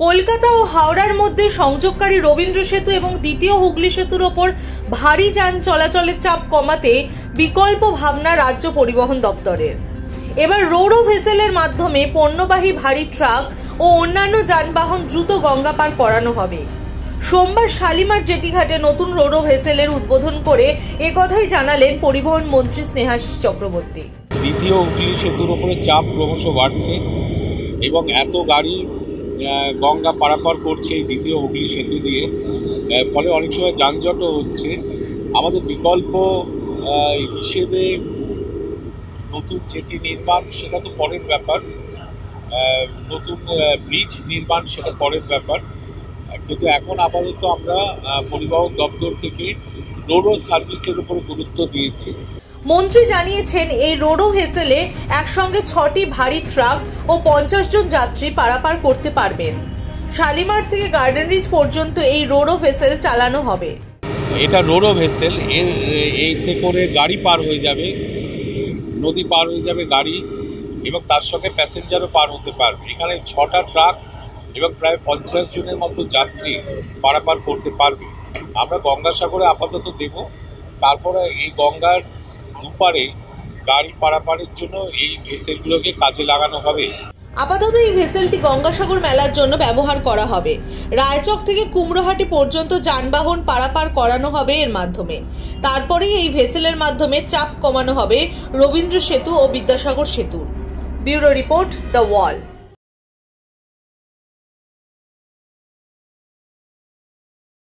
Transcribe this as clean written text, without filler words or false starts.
কলকাতা ও হাওড়ার মধ্যে সংযোগকারী রবীন্দ্র সেতু এবং দ্বিতীয় হুগলি সেতুর ওপর ভারী যান চলাচলের চাপ কমাতে বিকল্প ভাবনা রাজ্য পরিবহন দপ্তরের। এবার রোরো ভেসেলের মাধ্যমে পণ্যবাহী ভারী ট্রাক ও অন্যান্য যানবাহন দ্রুত গঙ্গা পার করানো হবে। সোমবার শালিমার জেটিঘাটে নতুন রোরো ভেসেলের উদ্বোধন করে একথাই জানালেন পরিবহন মন্ত্রী স্নেহাশিস চক্রবর্তী। দ্বিতীয় হুগলি সেতুর উপরে চাপ ক্রমশ বাড়ছে এবং এত গাড়ি গঙ্গা পারাপার করছে এই দ্বিতীয় হুগলি সেতু দিয়ে, ফলে অনেক সময় যানজটও হচ্ছে। আমাদের বিকল্প হিসেবে নতুন জেটি নির্মাণ সেটা তো পরের ব্যাপার, নতুন ব্রিজ নির্মাণ সেটা পরের ব্যাপার, কিন্তু এখন আপাতত আমরা পরিবহন দপ্তর থেকে রোরো সার্ভিসের উপরে গুরুত্ব দিয়েছি। মন্ত্রী জানিয়েছেন, এই রোরো ভেসেলে একসঙ্গে 6টি ভারী ট্রাক ও 50 জন যাত্রী পারাপার করতে পারবেন। শালিমার থেকে গার্ডেন রিচ পর্যন্ত এই রোরো ভেসেল চালানো হবে। এটা রোরো ভেসেল, এতে করে গাড়ি পার হয়ে যাবে, নদী পার হয়ে যাবে গাড়ি, এবং তার সঙ্গে প্যাসেঞ্জারও পার হতে পারবে। এখানে 6টা ট্রাক এবং প্রায় 50 জনের মতো যাত্রী পারাপার করতে পারবে। আমরা গঙ্গাসাগরে আপাতত দেব, তারপরে এই গঙ্গার দুপারে গাড়ি পারাপারের জন্য এই ভেসেলগুলোকে কাজে লাগানো হবে। আপাতত এই ভেসেলটি গঙ্গাসাগর মেলার জন্য ব্যবহার করা হবে। রায়চক থেকে কুমড়োহাটি পর্যন্ত যানবাহন পারাপার করানো হবে এর মাধ্যমে। তারপরেই এই ভেসেলের মাধ্যমে চাপ কমানো হবে রবীন্দ্র সেতু ও বিদ্যাসাগর সেতুর। Bureau report, the wall.